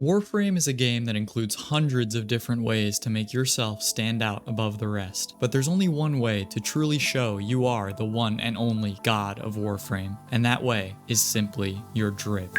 Warframe is a game that includes hundreds of different ways to make yourself stand out above the rest, but there's only one way to truly show you are the one and only god of Warframe, and that way is simply your drip.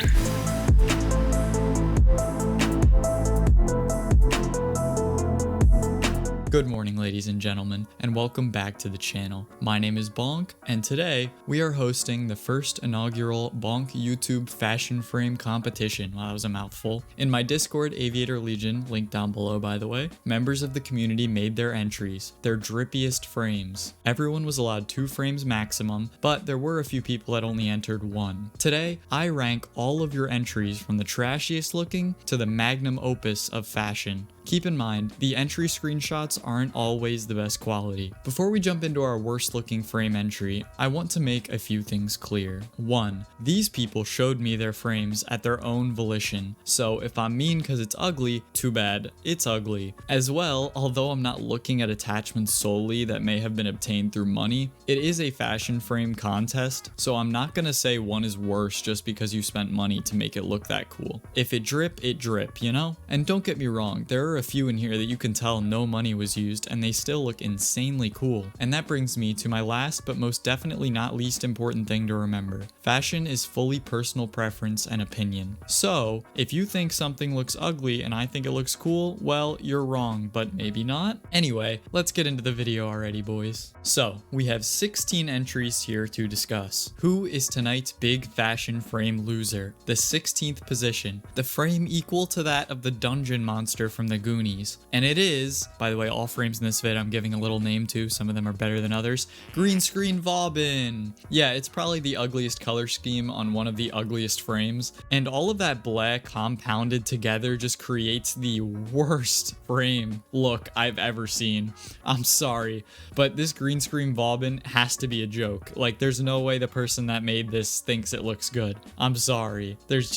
Good morning, ladies and gentlemen, and welcome back to the channel. My name is Bonk, and today we are hosting the first inaugural Bonk YouTube fashion frame competition. Wow, that was a mouthful. In my Discord, AVIATOR Legion, link down below by the way, members of the community made their entries, their drippiest frames. Everyone was allowed 2 frames maximum, but there were a few people that only entered 1. Today, I rank all of your entries from the trashiest looking to the magnum opus of fashion. Keep in mind, the entry screenshots aren't always the best quality. Before we jump into our worst looking frame entry, I want to make a few things clear. 1. These people showed me their frames at their own volition, so if I'm mean because it's ugly, too bad, it's ugly. As well, although I'm not looking at attachments solely that may have been obtained through money, it is a fashion frame contest, so I'm not gonna say one is worse just because you spent money to make it look that cool. If it drip, you know? And don't get me wrong, there are a few in here that you can tell no money was used and they still look insanely cool. And that brings me to my last but most definitely not least important thing to remember. Fashion is fully personal preference and opinion. So if you think something looks ugly and I think it looks cool, well, you're wrong, but maybe not. Anyway, let's get into the video already, boys. So we have 16 entries here to discuss. Who is tonight's big fashion frame loser? The 16th position, the frame equal to that of the dungeon monster from the Goonies. And it is, by the way, all frames in this vid I'm giving a little name to, some of them are better than others, Green Screen Vauban. Yeah, it's probably the ugliest color scheme on one of the ugliest frames, and all of that black compounded together just creates the worst frame look I've ever seen. I'm sorry, but this Green Screen Vauban has to be a joke. Like, there's no way the person that made this thinks it looks good. I'm sorry. There's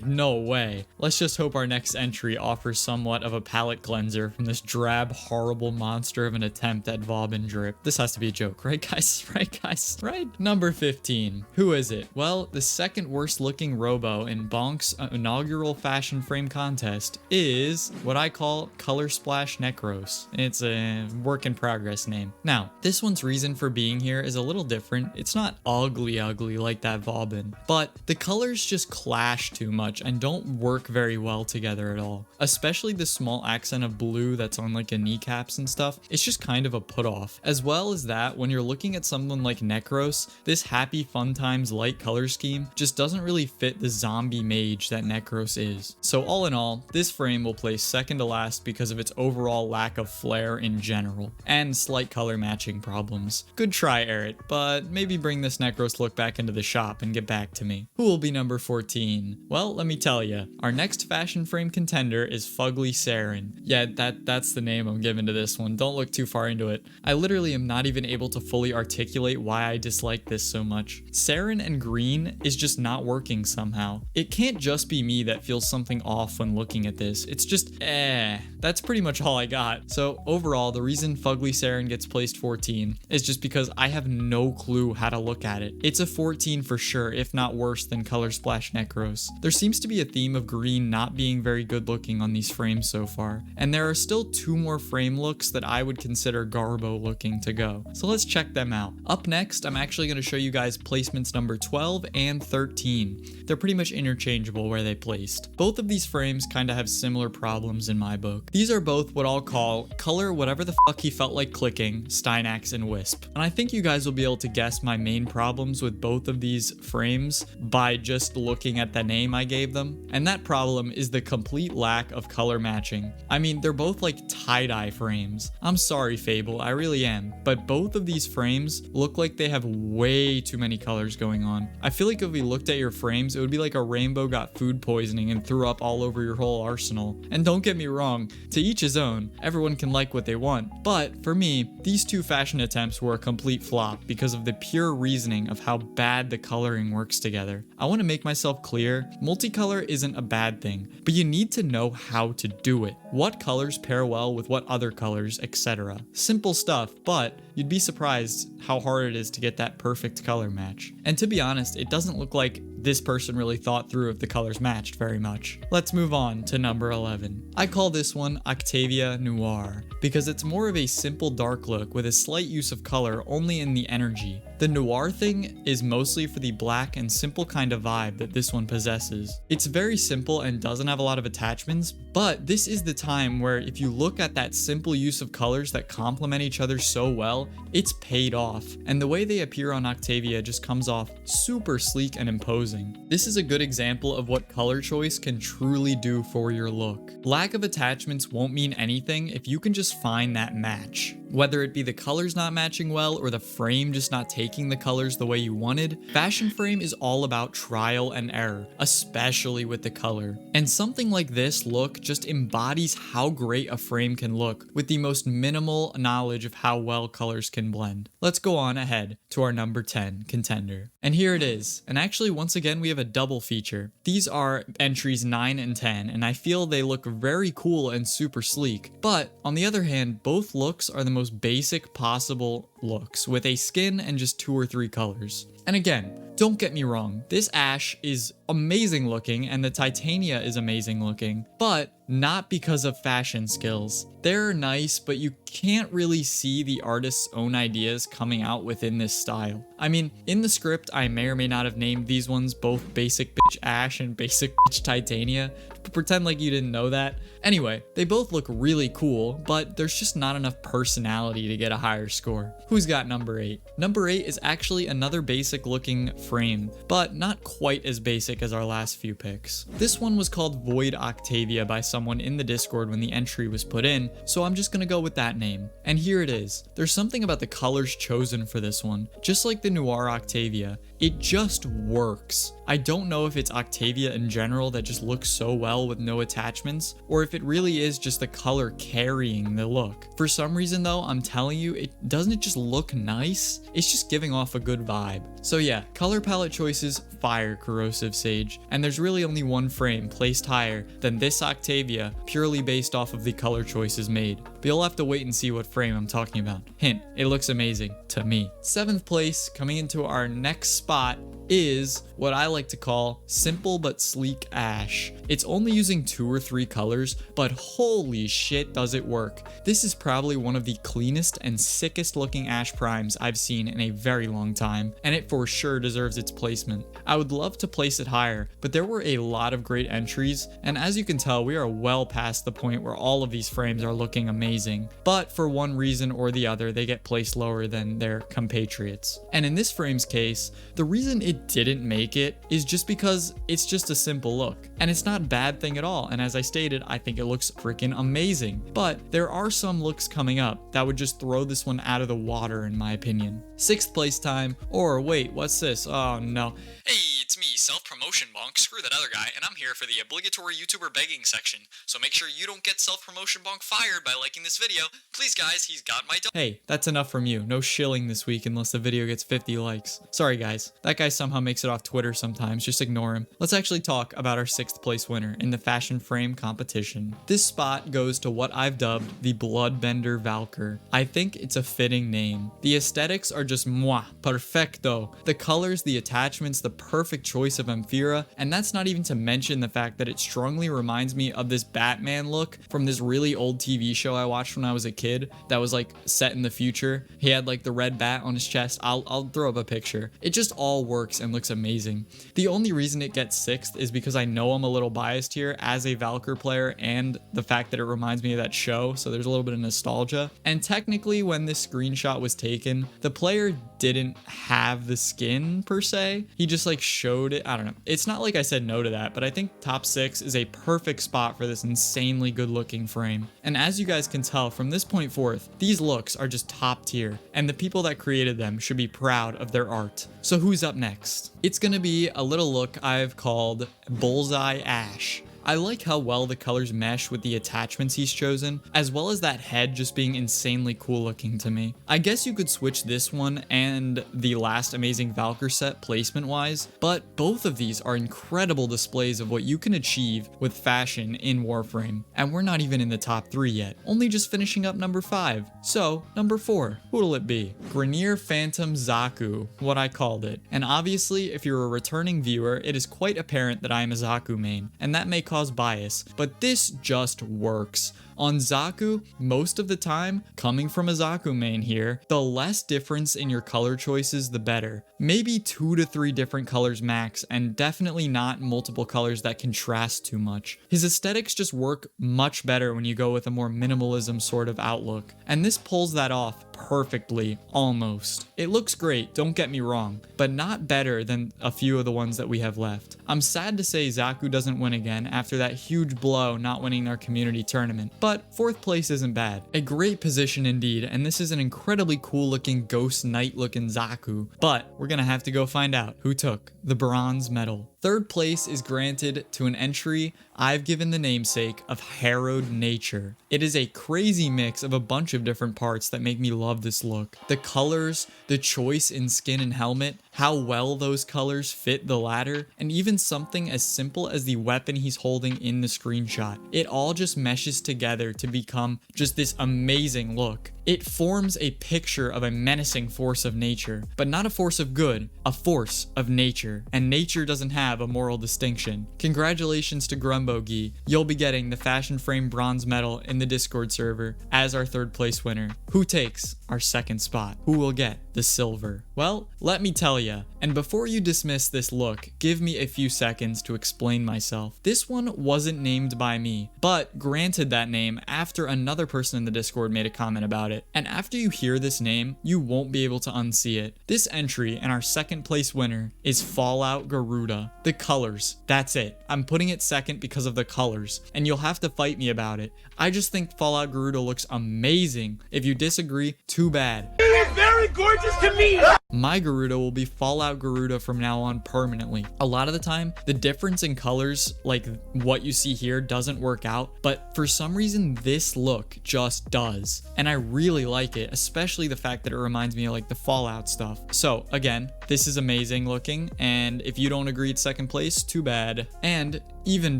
no way. Let's just hope our next entry offers somewhat of a palette cleanser from this drab, horrible monster of an attempt at Vauban drip. This has to be a joke, right guys? Right guys? Right? Number 15. Who is it? Well, the second worst looking robo in Bonk's inaugural fashion frame contest is what I call Color Splash Necros. It's a work in progress name. Now, this one's reason for being here is a little different. It's not ugly like that Vauban, but the colors just clash too much and don't work very well together at all. Especially the small accent of blue that's on like the kneecaps and stuff. It's just kind of a put off. As well as that, when you're looking at someone like Necros, this happy fun times light color scheme just doesn't really fit the zombie mage that Necros is. So all in all, this frame will place second to last because of its overall lack of flair in general and slight color matching problems. Good try, Eric, but maybe bring this Necros look back into the shop and get back to me. Who will be number 14? Well, let me tell you, our next fashion frame contender is Fugly Saren. Yeah, that's the name I'm giving to this one. Don't look too far into it. I literally am not even able to fully articulate why I dislike this so much. Saren and green is just not working somehow. It can't just be me that feels something off when looking at this. It's just, That's pretty much all I got. So overall, the reason Fugly Saren gets placed 14 is just because I have no clue how to look at it. It's a 14 for sure, if not worse than Color Splash Necros. There seems to be a theme of green not being very good looking on these frames so far, and there are still 2 more frame looks that I would consider Garbo looking to go. So let's check them out. Up next, I'm actually going to show you guys placements number 12 and 13. They're pretty much interchangeable where they placed. Both of these frames kind of have similar problems in my book. These are both what I'll call color whatever the fuck he felt like clicking, Steinax and Wisp. And I think you guys will be able to guess my main problems with both of these frames by just looking at the name I gave them. And that problem is the complete lack of color matching. I mean, they're both like tie-dye frames. I'm sorry, Fable, I really am. But both of these frames look like they have way too many colors going on. I feel like if we looked at your frames, it would be like a rainbow got food poisoning and threw up all over your whole arsenal. And don't get me wrong, to each his own, everyone can like what they want. But for me, these 2 fashion attempts were a complete flop because of the pure reasoning of how bad the coloring works together. I want to make myself clear, multicolor isn't a bad thing, but you need to know how to do it. What colors pair well with what other colors, etc. Simple stuff, but you'd be surprised how hard it is to get that perfect color match. And to be honest, it doesn't look like this person really thought through if the colors matched very much. Let's move on to number 11. I call this one OCTAVIA Noir because it's more of a simple dark look with a slight use of color only in the energy. The noir thing is mostly for the black and simple kind of vibe that this one possesses. It's very simple and doesn't have a lot of attachments, but this is the time where if you look at that simple use of colors that complement each other so well, it's paid off, and the way they appear on OCTAVIA just comes off super sleek and imposing. This is a good example of what color choice can truly do for your look. Lack of attachments won't mean anything if you can just find that match. Whether it be the colors not matching well or the frame just not taking the colors the way you wanted, Fashion Frame is all about trial and error, especially with the color. And something like this look just embodies how great a frame can look with the most minimal knowledge of how well colors can blend. Let's go on ahead to our number 10 contender. And here it is. And actually, once again, we have a double feature. These are entries 9 and 10, and I feel they look very cool and super sleek. But on the other hand, both looks are the most basic possible looks with a skin and just 2 or 3 colors. And again, don't get me wrong, this ash is amazing looking and the Titania is amazing looking, but not because of fashion skills. They're nice, but you can't really see the artist's own ideas coming out within this style. I mean, in the script, I may or may not have named these ones both Basic Bitch Ash and Basic Bitch Titania. Pretend like you didn't know that. Anyway, they both look really cool, but there's just not enough personality to get a higher score. Who's got number 8? Number 8 is actually another basic looking frame, but not quite as basic as our last few picks. This one was called Void OCTAVIA by someone in the Discord when the entry was put in, so I'm just gonna go with that name. And here it is. There's something about the colors chosen for this one. Just like the Noir OCTAVIA, it just works. I don't know if it's OCTAVIA in general that just looks so well with no attachments, or if it really is just the color carrying the look. For some reason though, I'm telling you, it doesn't just look nice, it's just giving off a good vibe. So yeah, color palette choices, fire Corrosive Sage, and there's really only one frame placed higher than this OCTAVIA purely based off of the color choices made. But you'll have to wait and see what frame I'm talking about. Hint, it looks amazing to me. 7th place, coming into our next spot, is what I like to call simple but sleek ash. It's only using 2 or 3 colors, but holy shit does it work. This is probably one of the cleanest and sickest looking ash primes I've seen in a very long time, and it for sure deserves its placement. I would love to place it higher, but there were a lot of great entries, and as you can tell, we are well past the point where all of these frames are looking amazing, but for one reason or the other, they get placed lower than their compatriots. And in this frame's case, the reason it didn't make it is just because it's just a simple look, and it's not a bad thing at all, and as I stated, I think it looks freaking amazing. But there are some looks coming up that would just throw this one out of the water in my opinion. 6th place time, or wait, what's this? Oh no. Hey, it's me, self-promotion bonk, screw that other guy, and I'm here for the obligatory YouTuber begging section, so make sure you don't get self-promotion bonk fired by liking this video. Please guys, he's got my Hey, that's enough from you. No shilling this week unless the video gets 50 likes. Sorry guys, that guy somehow makes it off Twitter sometimes, just ignore him. Let's actually talk about our 6th place winner in the fashion frame competition. This spot goes to what I've dubbed the Bloodbender VALKYR. I think it's a fitting name. The aesthetics are just mwah, perfecto. The colors, the attachments, the perfect choice of Amphira, and that's not even to mention the fact that it strongly reminds me of this Batman look from this really old TV show I watched when I was a kid that was like set in the future. He had like the red bat on his chest. I'll throw up a picture. It just all works and looks amazing. The only reason it gets 6th is because I know I'm a little biased here as a VALKYR player and the fact that it reminds me of that show, so there's a little bit of nostalgia. And technically when this screenshot was taken, the player didn't have the skin per se. He just like showed it. I don't know. It's not like I said no to that, but I think top 6 is a perfect spot for this insanely good looking frame. And as you guys can tell from this point forth, these looks are just top tier, and the people that created them should be proud of their art. So who's up next? It's gonna be a little look I've called Bullseye Ash. I like how well the colors mesh with the attachments he's chosen, as well as that head just being insanely cool looking to me. I guess you could switch this one and the last amazing VALKYR set placement wise, but both of these are incredible displays of what you can achieve with fashion in Warframe. And we're not even in the top 3 yet, only just finishing up number 5. So, number 4, who'll it be? GRINEER Phantom Zaku, what I called it. And obviously, if you're a returning viewer, it is quite apparent that I am a Zaku main, and that may cause bias, but this just works. On Zaku, most of the time, coming from a Zaku main here, the less difference in your color choices, the better. Maybe 2 to 3 different colors max, and definitely not multiple colors that contrast too much. His aesthetics just work much better when you go with a more minimalism sort of outlook, and this pulls that off perfectly, almost. It looks great, don't get me wrong, but not better than a few of the ones that we have left. I'm sad to say Zaku doesn't win again after that huge blow not winning our community tournament, but 4th place isn't bad. A great position indeed, and this is an incredibly cool looking ghost knight looking Zaku, but we're gonna have to go find out who took the bronze medal. 3rd place is granted to an entry I've given the namesake of Harrowed Nature. It is a crazy mix of a bunch of different parts that make me love this look. The colors, the choice in skin and helmet, how well those colors fit the latter, and even something as simple as the weapon he's holding in the screenshot. It all just meshes together to become just this amazing look. It forms a picture of a menacing force of nature, but not a force of good, a force of nature, and nature doesn't have a moral distinction. Congratulations to Grumbogi, you'll be getting the Fashion Frame bronze medal in the Discord server as our 3rd place winner. Who takes our 2nd spot? Who will get the silver? Well, let me tell ya, and before you dismiss this look, give me a few seconds to explain myself. This one wasn't named by me, but granted that name after another person in the Discord made a comment about it. And after you hear this name, you won't be able to unsee it. This entry and our 2nd place winner is Fallout Garuda. The colors, that's it. I'm putting it 2nd because of the colors, and you'll have to fight me about it. I just think Fallout Garuda looks amazing. If you disagree, too bad. It is very gorgeous to me! My Garuda will be Fallout Garuda from now on permanently. A lot of the time, the difference in colors, like what you see here, doesn't work out, but for some reason this look just does. And I really like it, especially the fact that it reminds me of like the Fallout stuff. So again, this is amazing looking, and if you don't agree it's 2nd place, too bad. And even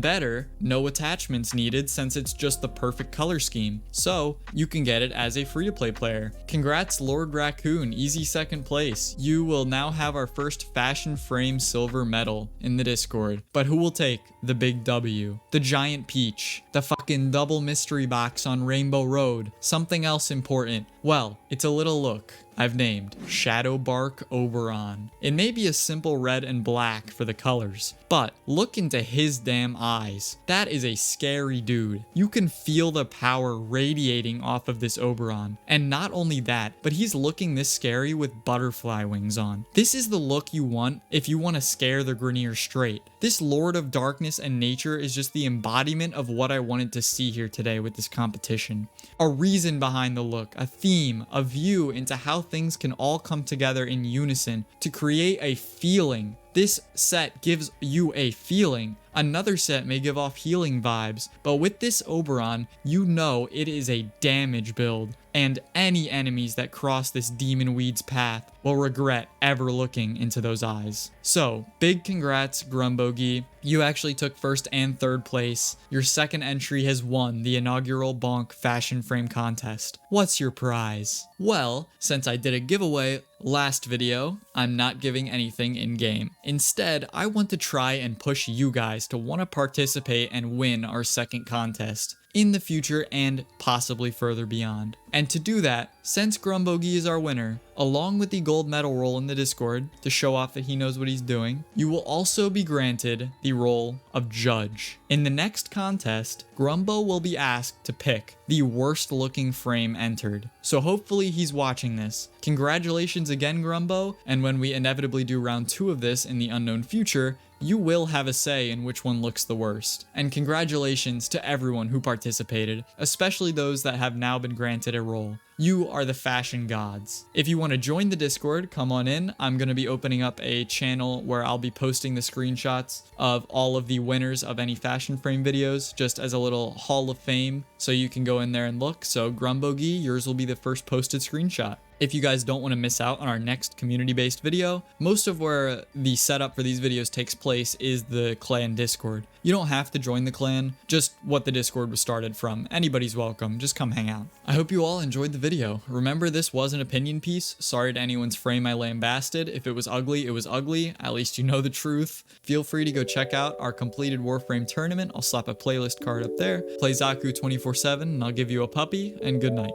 better, no attachments needed since it's just the perfect color scheme, so you can get it as a free-to-play player. Congrats Lord Raccoon, easy 2nd place. You will now have our first Fashion Frame silver medal in the Discord. But who will take the big W? The giant peach, the fucking double mystery box on Rainbow Road, something else important? Well, it's a little look I've named Shadowbark Oberon. It may be a simple red and black for the colors, but look into his damn eyes. That is a scary dude. You can feel the power radiating off of this Oberon. And not only that, but he's looking this scary with butterfly wings on. This is the look you want if you want to scare the GRINEER straight. This Lord of Darkness and Nature is just the embodiment of what I wanted to see here today with this competition. A reason behind the look, a theme, a view into how things can all come together in unison to create a feeling. This set gives you a feeling. Another set may give off healing vibes, but with this Oberon, you know it is a damage build, and any enemies that cross this Demon Weed's path will regret ever looking into those eyes. So, big congrats, Grumbogi. You actually took 1st and 3rd place. Your 2nd entry has won the inaugural Bonk Fashion Frame contest. What's your prize? Well, since I did a giveaway last video, I'm not giving anything in-game. Instead, I want to try and push you guys to want to participate and win our 2nd contest in the future and possibly further beyond. And to do that, since Grumbogi is our winner, along with the gold medal role in the Discord to show off that he knows what he's doing, you will also be granted the role of judge. In the next contest, Grumbo will be asked to pick the worst looking frame entered. So hopefully he's watching this. Congratulations again, Grumbo, and when we inevitably do round 2 of this in the unknown future, you will have a say in which one looks the worst. And congratulations to everyone who participated, especially those that have now been granted a role. You are the fashion gods. If you want to join the Discord, come on in. I'm going to be opening up a channel where I'll be posting the screenshots of all of the winners of any fashion frame videos, just as a little hall of fame, so you can go in there and look. So Grumbogi, yours will be the first posted screenshot. If you guys don't want to miss out on our next community-based video, most of where the setup for these videos takes place is the clan Discord. You don't have to join the clan, just what the Discord was started from. Anybody's welcome, just come hang out. I hope you all enjoyed the video. Remember, this was an opinion piece. Sorry to anyone's frame I lambasted. If it was ugly, it was ugly. At least you know the truth. Feel free to go check out our completed Warframe tournament. I'll slap a playlist card up there. Play Zaku 24/7 and I'll give you a puppy, and good night.